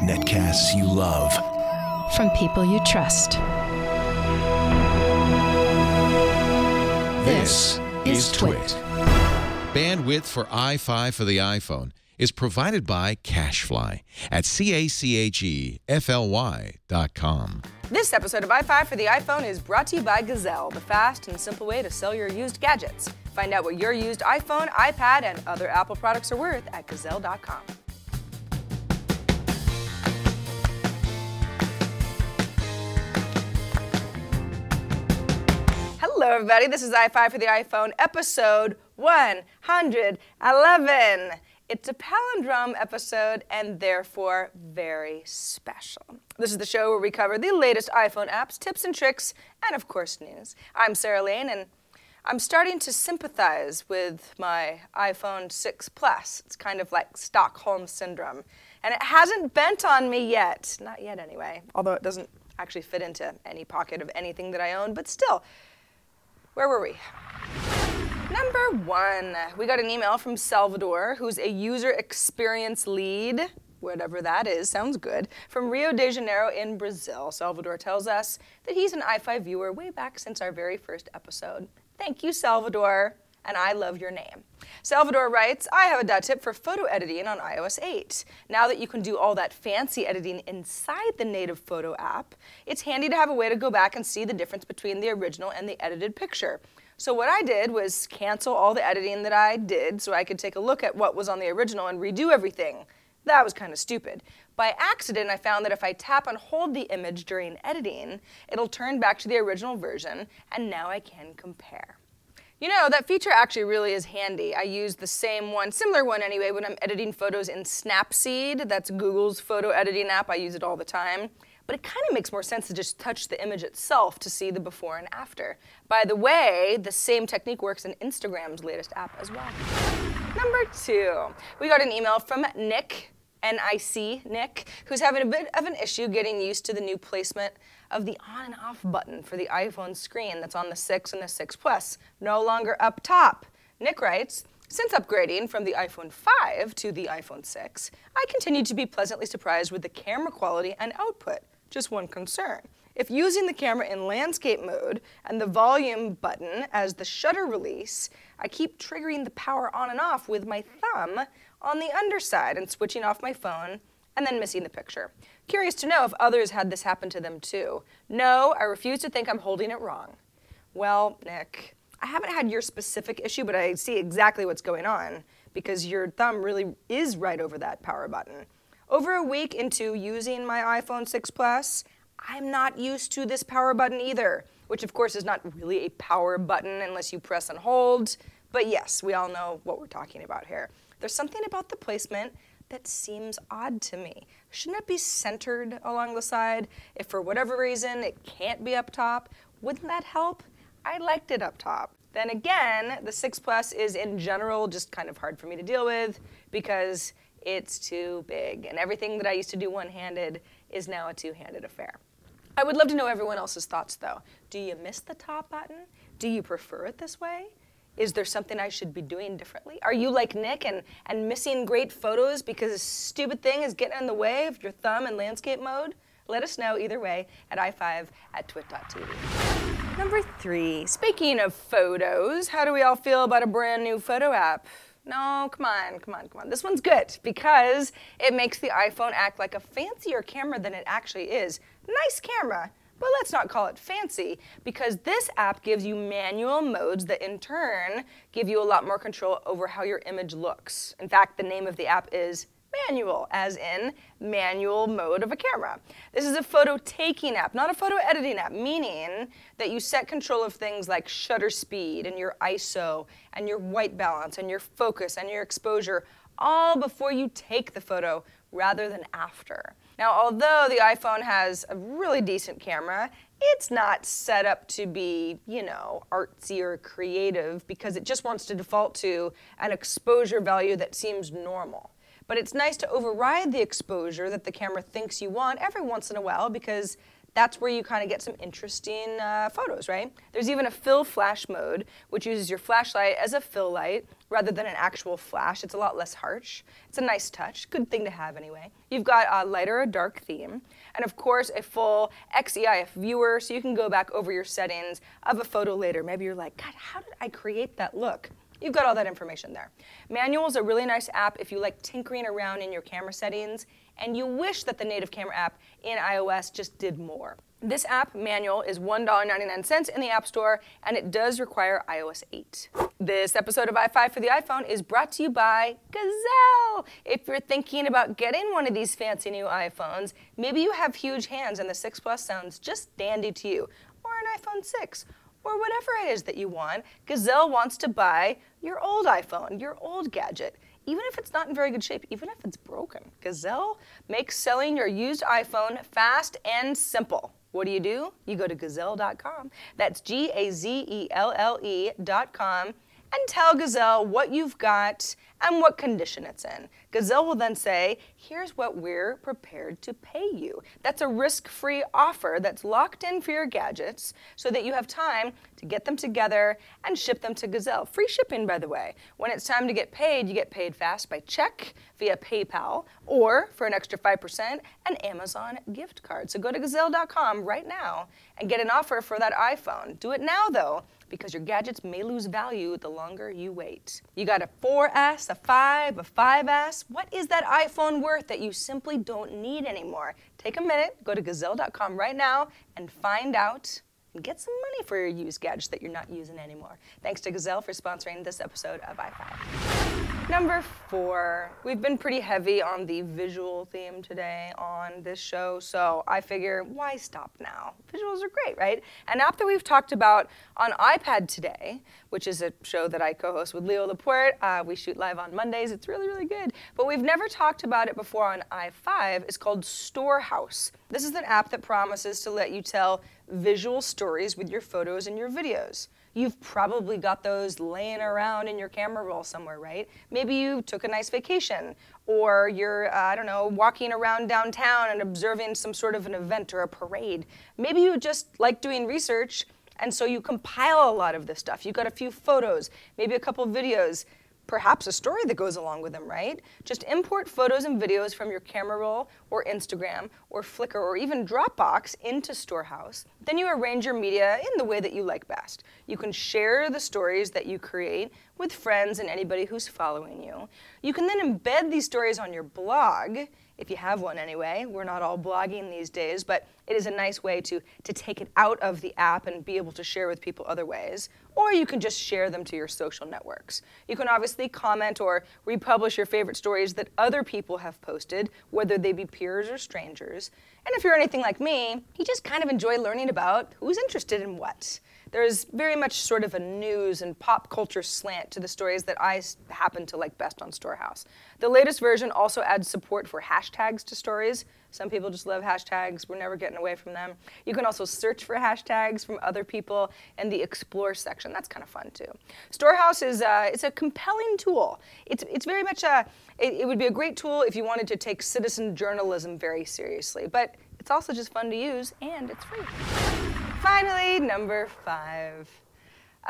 Netcasts you love. From people you trust. This is Twit. Bandwidth for iFive for the iPhone is provided by CacheFly at CACHEFLY.com. This episode of iFive for the iPhone is brought to you by Gazelle, the fast and simple way to sell your used gadgets. Find out what your used iPhone, iPad, and other Apple products are worth at gazelle.com. Hello, everybody. This is iFive for the iPhone, episode 111. It's a palindrome episode and therefore very special. This is the show where we cover the latest iPhone apps, tips and tricks, and of course news. I'm Sarah Lane, and I'm starting to sympathize with my iPhone 6 Plus. It's kind of like Stockholm Syndrome. And it hasn't bent on me yet. Not yet anyway, although it doesn't actually fit into any pocket of anything that I own, but still. Where were we? Number 1, we got an email from Salvador, who's a user experience lead, whatever that is, sounds good, from Rio de Janeiro in Brazil. Salvador tells us that he's an iFive viewer way back since our very first episode. Thank you, Salvador, and I love your name. Salvador writes, I have a tip for photo editing on iOS 8. Now that you can do all that fancy editing inside the native photo app, it's handy to have a way to go back and see the difference between the original and the edited picture. So what I did was cancel all the editing that I did so I could take a look at what was on the original and redo everything. That was kind of stupid. By accident, I found that if I tap and hold the image during editing, it'll turn back to the original version, and now I can compare. You know, that feature actually really is handy. I use the same one, similar one anyway, when I'm editing photos in Snapseed. That's Google's photo editing app. I use it all the time. But it kind of makes more sense to just touch the image itself to see the before and after. By the way, the same technique works in Instagram's latest app as well. Number 2, we got an email from Nick, N-I-C, Nick, who's having a bit of an issue getting used to the new placement of the on and off button for the iPhone screen that's on the 6 and the 6 Plus, no longer up top. Nick writes, since upgrading from the iPhone 5 to the iPhone 6, I continue to be pleasantly surprised with the camera quality and output. Just one concern. If using the camera in landscape mode and the volume button as the shutter release, I keep triggering the power on and off with my thumb on the underside and switching off my phone and then missing the picture. Curious to know if others had this happen to them too. No, I refuse to think I'm holding it wrong. Well, Nick, I haven't had your specific issue, but I see exactly what's going on because your thumb really is right over that power button. Over a week into using my iPhone 6 Plus, I'm not used to this power button either, which of course is not really a power button unless you press and hold, but yes, we all know what we're talking about here. There's something about the placement that seems odd to me. Shouldn't it be centered along the side? If for whatever reason it can't be up top, wouldn't that help? I liked it up top. Then again, the 6 Plus is in general just kind of hard for me to deal with because it's too big, and everything that I used to do one-handed is now a two-handed affair. I would love to know everyone else's thoughts, though. Do you miss the top button? Do you prefer it this way? Is there something I should be doing differently? Are you like Nick and missing great photos because this stupid thing is getting in the way of your thumb in landscape mode? Let us know either way at iFive@twit.tv. Number 3, speaking of photos, how do we all feel about a brand new photo app? No, come on. This one's good because it makes the iPhone act like a fancier camera than it actually is. Nice camera, but let's not call it fancy because this app gives you manual modes that in turn give you a lot more control over how your image looks. In fact, the name of the app is Manual, as in manual mode of a camera. This is a photo taking app, not a photo editing app, meaning that you set control of things like shutter speed and your ISO and your white balance and your focus and your exposure all before you take the photo rather than after. Now, although the iPhone has a really decent camera, it's not set up to be, you know, artsy or creative because it just wants to default to an exposure value that seems normal. But it's nice to override the exposure that the camera thinks you want every once in a while because that's where you kind of get some interesting photos, right? There's even a fill flash mode, which uses your flashlight as a fill light rather than an actual flash. It's a lot less harsh. It's a nice touch, good thing to have anyway. You've got a light or a dark theme, and of course a full XEIF viewer, so you can go back over your settings of a photo later. Maybe you're like, God, how did I create that look? You've got all that information there. Manual is a really nice app if you like tinkering around in your camera settings and you wish that the native camera app in iOS just did more. This app, Manual, is $1.99 in the App Store, and it does require iOS 8. This episode of iFive for the iPhone is brought to you by Gazelle. If you're thinking about getting one of these fancy new iPhones, maybe you have huge hands and the 6 Plus sounds just dandy to you, or an iPhone 6, or whatever it is that you want. Gazelle wants to buy your old iPhone, your old gadget. Even if it's not in very good shape, even if it's broken. Gazelle makes selling your used iPhone fast and simple. What do? You go to gazelle.com. That's Gazelle.com, and tell Gazelle what you've got and what condition it's in. Gazelle will then say, here's what we're prepared to pay you. That's a risk-free offer that's locked in for your gadgets so that you have time to get them together and ship them to Gazelle. Free shipping, by the way. When it's time to get paid, you get paid fast by check, via PayPal, or for an extra 5%, an Amazon gift card. So go to gazelle.com right now and get an offer for that iPhone. Do it now, though, because your gadgets may lose value the longer you wait. You got a 4S, a 5, a 5S. What is that iPhone worth that you simply don't need anymore? Take a minute, go to gazelle.com right now and find out and get some money for your used gadgets that you're not using anymore. Thanks to Gazelle for sponsoring this episode of iFive. Number 4, we've been pretty heavy on the visual theme today on this show, so I figure, why stop now? Visuals are great, right? An app that we've talked about on iPad today, which is a show that I co-host with Leo Laporte. We shoot live on Mondays. It's really, really good. But we've never talked about it before on iFive. It's called Storehouse. This is an app that promises to let you tell visual stories with your photos and your videos. You've probably got those laying around in your camera roll somewhere, right? Maybe you took a nice vacation, or you're, I don't know, walking around downtown and observing some sort of an event or a parade. Maybe you just like doing research, and so you compile a lot of this stuff. You've got a few photos, maybe a couple videos, perhaps a story that goes along with them, right? Just import photos and videos from your camera roll or Instagram or Flickr or even Dropbox into Storehouse. Then you arrange your media in the way that you like best. You can share the stories that you create with friends and anybody who's following you. You can then embed these stories on your blog, if you have one anyway. We're not all blogging these days, but it is a nice way to take it out of the app and be able to share with people other ways. Or you can just share them to your social networks. You can obviously comment or republish your favorite stories that other people have posted, whether they be peers or strangers. And if you're anything like me, you just kind of enjoy learning about who's interested in what. There's very much sort of a news and pop culture slant to the stories that I happen to like best on Storehouse. The latest version also adds support for hashtags to stories. Some people just love hashtags. We're never getting away from them. You can also search for hashtags from other people in the Explore section. That's kind of fun too. Storehouse is it's a compelling tool. It's very much it would be a great tool if you wanted to take citizen journalism very seriously. But it's also just fun to use, and it's free. Finally, number 5.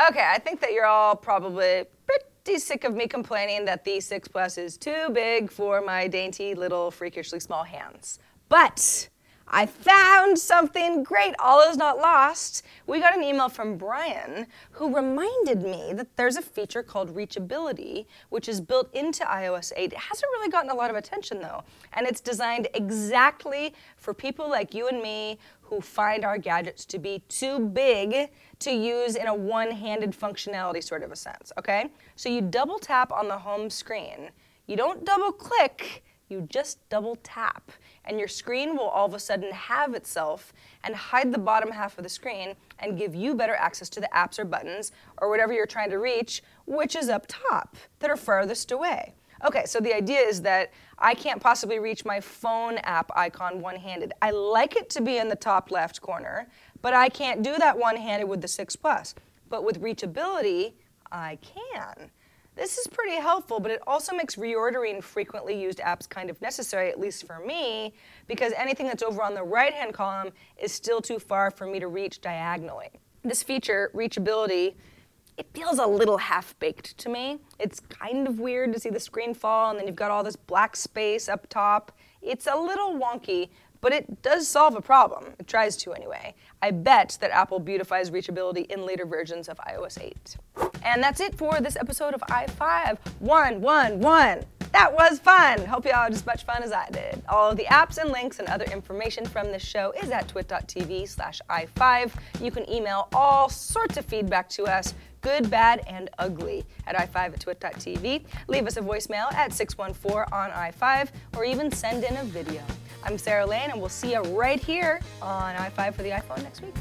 Okay, I think that you're all probably pretty sick of me complaining that the 6 Plus is too big for my dainty little freakishly small hands. But I found something great. All is not lost. We got an email from Brian who reminded me that there's a feature called Reachability, which is built into iOS 8. It hasn't really gotten a lot of attention though, and it's designed exactly for people like you and me who find our gadgets to be too big to use in a one-handed functionality sort of a sense, okay? So you double tap on the home screen. You don't double click, you just double tap. And your screen will all of a sudden have itself and hide the bottom half of the screen and give you better access to the apps or buttons or whatever you're trying to reach, which is up top, that are farthest away. Okay, so the idea is that I can't possibly reach my phone app icon one-handed. I like it to be in the top left corner, but I can't do that one-handed with the 6 Plus. But with Reachability, I can. This is pretty helpful, but it also makes reordering frequently used apps kind of necessary, at least for me, because anything that's over on the right-hand column is still too far for me to reach diagonally. This feature, Reachability, it feels a little half-baked to me. It's kind of weird to see the screen fall and then you've got all this black space up top. It's a little wonky, but it does solve a problem. It tries to anyway. I bet that Apple beautifies reachability in later versions of iOS 8. And that's it for this episode of iFive. 111. That was fun. Hope y'all had as much fun as I did. All of the apps and links and other information from this show is at twit.tv/iFive. You can email all sorts of feedback to us, good, bad, and ugly, at iFive@twit.tv. Leave us a voicemail at 614 on iFive, or even send in a video. I'm Sarah Lane, and we'll see you right here on iFive for the iPhone next week.